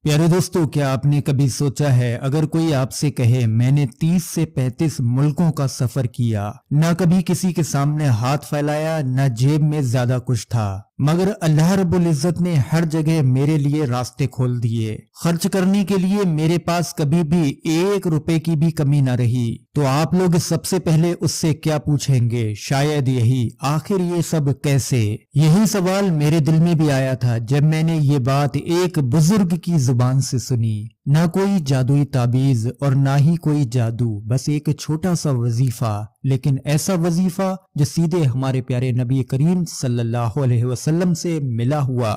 प्यारे दोस्तों, क्या आपने कभी सोचा है अगर कोई आपसे कहे मैंने 30 से 35 मुल्कों का सफर किया, ना कभी किसी के सामने हाथ फैलाया, ना जेब में ज्यादा कुछ था, मगर अल्लाह रब्बुल इज्जत ने हर जगह मेरे लिए रास्ते खोल दिए, खर्च करने के लिए मेरे पास कभी भी 1 रुपए की भी कमी न रही, तो आप लोग सबसे पहले उससे क्या पूछेंगे? शायद यही, आखिर ये सब कैसे? यही सवाल मेरे दिल में भी आया था जब मैंने ये बात एक बुजुर्ग की जुबान से सुनी। ना कोई जादुई ताबीज और ना ही कोई जादू, बस एक छोटा सा वजीफा, लेकिन ऐसा वजीफा जो सीधे हमारे प्यारे नबी करीम सल्लल्लाहु अलैहि वसल्लम से मिला हुआ।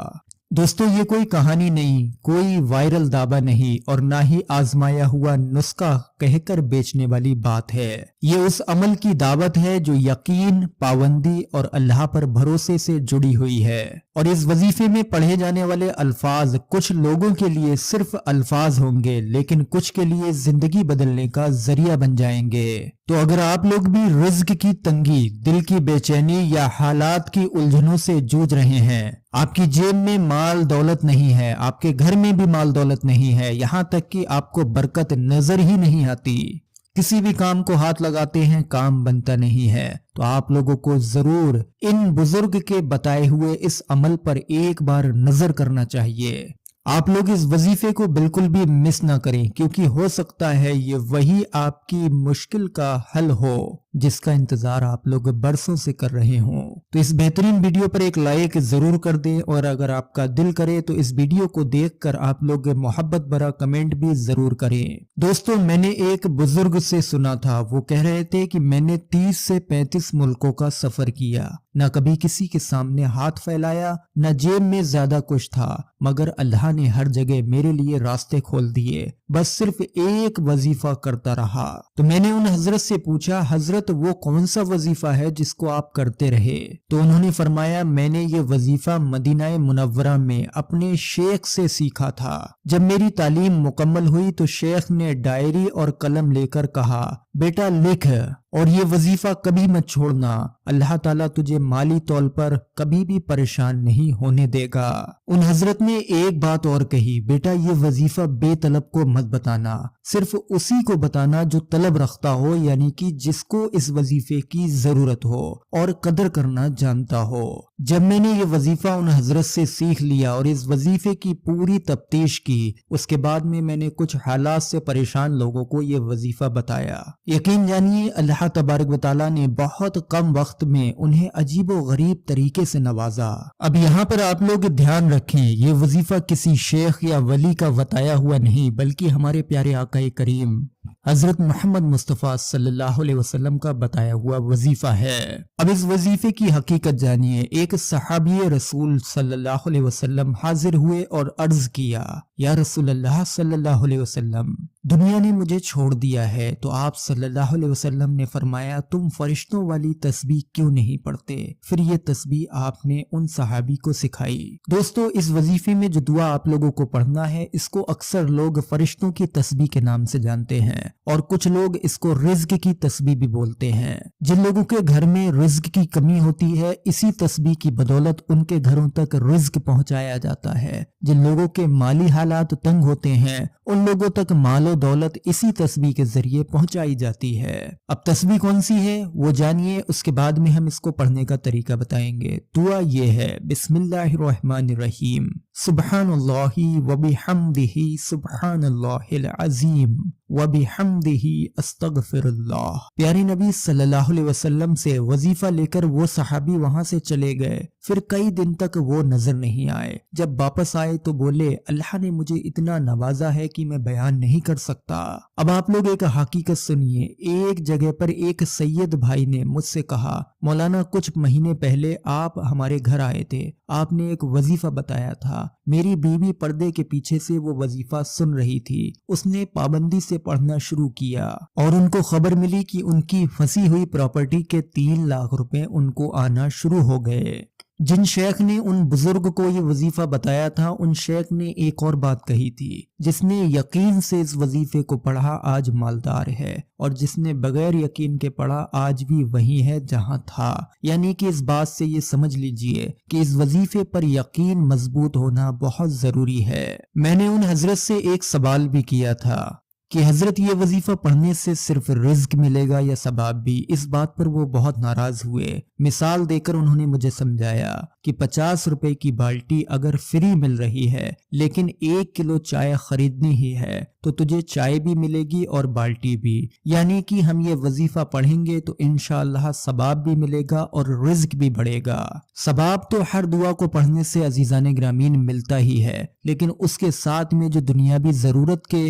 दोस्तों, ये कोई कहानी नहीं, कोई वायरल दावा नहीं और ना ही आजमाया हुआ नुस्खा कहकर बेचने वाली बात है। ये उस अमल की दावत है जो यकीन, पाबंदी और अल्लाह पर भरोसे से जुड़ी हुई है। और इस वजीफे में पढ़े जाने वाले अल्फाज कुछ लोगों के लिए सिर्फ अल्फाज होंगे, लेकिन कुछ के लिए जिंदगी बदलने का जरिया बन जाएंगे। तो अगर आप लोग भी रिज्क की तंगी, दिल की बेचैनी या हालात की उलझनों से जूझ रहे हैं, आपकी जेब में माल दौलत नहीं है, आपके घर में भी माल दौलत नहीं है, यहाँ तक कि आपको बरकत नजर ही नहीं आती, किसी भी काम को हाथ लगाते हैं काम बनता नहीं है, तो आप लोगों को जरूर इन बुजुर्ग के बताए हुए इस अमल पर एक बार नजर करना चाहिए। आप लोग इस वजीफे को बिल्कुल भी मिस ना करें, क्योंकि हो सकता है ये वही आपकी मुश्किल का हल हो जिसका इंतजार आप लोग बरसों से कर रहे हों। तो इस बेहतरीन वीडियो पर एक लाइक जरूर कर दें और अगर आपका दिल करे तो इस वीडियो को देखकर आप लोग मोहब्बत भरा कमेंट भी जरूर करें। दोस्तों, मैंने एक बुजुर्ग से सुना था, वो कह रहे थे कि मैंने 30 से 35 मुल्कों का सफर किया, ना कभी किसी के सामने हाथ फैलाया, ना जेब में ज्यादा कुछ था, मगर अल्लाह ने हर जगह मेरे लिए रास्ते खोल दिए, बस सिर्फ एक वजीफा करता रहा। तो मैंने उन हजरत से पूछा, हजरत वो कौन सा वजीफा है जिसको आप करते रहे? तो उन्होंने फरमाया, मैंने ये वजीफा मदीना मुनव्वरा में अपने शेख से सीखा था। जब मेरी तालीम मुकम्मल हुई तो शेख ने डायरी और कलम लेकर कहा, बेटा लिख और ये वजीफा कभी मत छोड़ना, अल्लाह ताला तुझे माली तौल पर कभी भी परेशान नहीं होने देगा। उन हजरत ने एक बात और कही, बेटा ये वजीफा बेतलब को मत बताना, सिर्फ उसी को बताना जो तलब रखता हो, यानी कि जिसको इस वजीफे की जरूरत हो और कदर करना जानता हो। जब मैंने ये वजीफा उन हजरत से सीख लिया और इस वजीफे की पूरी तफ्तीश की, उसके बाद में मैंने कुछ हालात से परेशान लोगों को ये वजीफा बताया। यकीन जानिए अल्लाह तबारक व तआला ने बहुत कम वक्त में उन्हें अजीबो गरीब तरीके से नवाजा। अब यहाँ पर आप लोग ध्यान रखें, ये वजीफा किसी शेख या वली का बताया हुआ नहीं, बल्कि हमारे प्यारे आका करीम हजरत मोहम्मद मुस्तफ़ा सल्लल्लाहु अलैहि वसल्लम का बताया हुआ वजीफा है। अब इस वजीफे की हकीकत जानिए। एक सहाबी रसूल सल्लल्लाहु अलैहि वसल्लम हाजिर हुए और अर्ज किया, या रसूल अल्लाह सल्लल्लाहु अलैहि वसल्लम, दुनिया ने मुझे छोड़ दिया है। तो आप सल्लल्लाहु अलैहि वसल्लम ने फरमाया, तुम फरिश्तों वाली तस्बीह क्यों नहीं पढ़ते? फिर ये तस्बीह आपने उन सहाबी को सिखाई। दोस्तों, इस वजीफे में जो दुआ आप लोगों को पढ़ना है, इसको अक्सर लोग फरिश्तों की तस्बीह के नाम से जानते हैं और कुछ लोग इसको रिज्क की तस्बीह भी बोलते हैं। जिन लोगों के घर में रिज्क की कमी होती है, इसी तस्बीह की बदौलत उनके घरों तक रिज्क पहुंचाया जाता है। जिन लोगों के माली हालात तंग होते हैं, उन लोगों तक मालो दौलत इसी तस्बीह के जरिए पहुंचाई जाती है। अब तस्बीह कौन सी है वो जानिए, उसके बाद में हम इसको पढ़ने का तरीका बताएंगे। दुआ ये है, बिस्मिल्लाहिर्रहमानिर्रहीम, सुब्हानल्लाहि व बिहम्दिही सुब्हानल्लाहिल अज़ीम व बिहम्दिही अस्तगफिरुल्लाह। प्यारे नबी सल्लल्लाहु अलैहि वसल्लम से वजीफा लेकर वो सहाबी वहां से चले गए। फिर कई दिन तक वो नजर नहीं आए। जब वापस आए तो बोले, अल्लाह ने मुझे इतना नवाजा है कि मैं बयान नहीं कर सकता। अब आप लोग एक हकीकत सुनिए। एक जगह पर एक सैयद भाई ने मुझसे कहा, मौलाना कुछ महीने पहले आप हमारे घर आए थे, आपने एक वजीफा बताया था। मेरी बीवी पर्दे के पीछे से वो वजीफा सुन रही थी, उसने पाबंदी से पढ़ना शुरू किया और उनको खबर मिली कि उनकी फंसी हुई प्रॉपर्टी के 3 लाख रुपए उनको आना शुरू हो गए। जिन शेख ने उन बुजुर्ग को ये वजीफा बताया था, उन शेख ने एक और बात कही थी, जिसने यकीन से इस वजीफे को पढ़ा आज मालदार है, और जिसने बगैर यकीन के पढ़ा आज भी वही है जहां था। यानी कि इस बात से ये समझ लीजिए कि इस वजीफे पर यकीन मजबूत होना बहुत जरूरी है। मैंने उन हजरत से एक सवाल भी किया था कि हजरत ये वजीफा पढ़ने से सिर्फ रिज्क मिलेगा या सवाब भी। इस बात पर वो बहुत नाराज हुए। मिसाल देकर उन्होंने मुझे समझाया कि 50 रुपए की बाल्टी अगर फ्री मिल रही है लेकिन 1 किलो चाय खरीदनी ही है तो तुझे चाय भी मिलेगी और बाल्टी भी। यानी कि हम ये वजीफा पढ़ेंगे तो इंशाअल्लाह सवाब भी मिलेगा और रिज्क भी बढ़ेगा। सवाब तो हर दुआ को पढ़ने से अजीजान ग्रामीन मिलता ही है, लेकिन उसके साथ में जो दुनियावी जरूरत के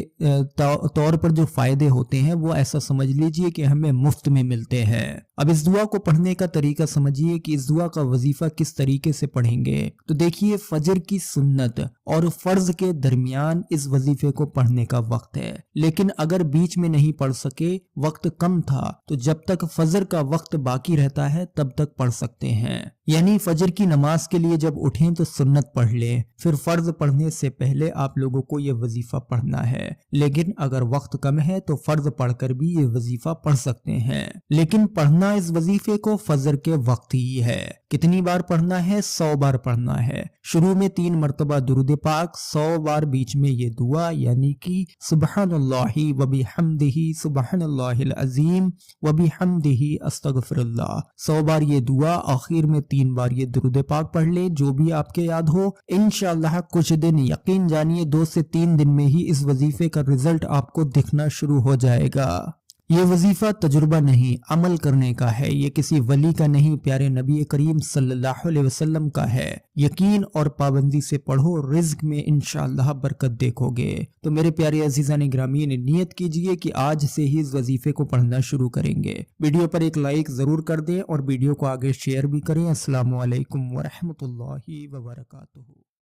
तौर पर जो फायदे होते हैं वो ऐसा समझ लीजिए कि हमें मुफ्त में मिलते हैं। अब इस दुआ को पढ़ने का तरीका समझिए कि इस दुआ का वजीफा किस तरीके से पढ़ेंगे। तो देखिए, फजर की सुन्नत और फर्ज के दरमियान इस वजीफे को पढ़ने का वक्त है, लेकिन अगर बीच में नहीं पढ़ सके, वक्त कम था, तो जब तक फजर का वक्त बाकी रहता है तब तक पढ़ सकते हैं। यानी फजर की नमाज के लिए जब उठें तो सुन्नत पढ़ लें, फिर फर्ज पढ़ने से पहले आप लोगों को ये वजीफा पढ़ना है। लेकिन अगर वक्त कम है तो फर्ज पढ़कर भी ये वजीफा पढ़ सकते हैं, लेकिन पढ़ना इस वजीफे को फजर के वक्त ही है। कितनी बार पढ़ना है? 100 बार पढ़ना है। शुरू में 3 मरतबा दुरूद पाक, 100 बार बीच में ये दुआ, यानी कि सुबहानल्लाहि व बिहम्दिही सुबहानल्लाहिल अजीम व बिहम्दिही अस्तगफिरुल्लाह। 100 बार ये दुआ, आखिर में 3 बार ये दुरूद पाक पढ़ ले, जो भी आपके याद हो। इंशाअल्लाह कुछ दिन, यकीन जानिए 2 से 3 दिन में ही इस वजीफे का रिजल्ट आपको दिखना शुरू हो जाएगा। ये वजीफा तजुर्बा नहीं, अमल करने का है। ये किसी वली का नहीं, प्यारे नबी करीम सल्लल्लाहु अलैहि वसल्लम का है। यकीन और पाबंदी से पढ़ो, रिज्क में इंशाअल्लाह बरकत देखोगे। तो मेरे प्यारे अजीजान ग्रामीन, नियत कीजिए कि आज से ही इस वजीफे को पढ़ना शुरू करेंगे। वीडियो पर एक लाइक जरूर कर दें और वीडियो को आगे शेयर भी करें। अस्सलामु अलैकुम व रहमतुल्लाहि व बरकातुहू।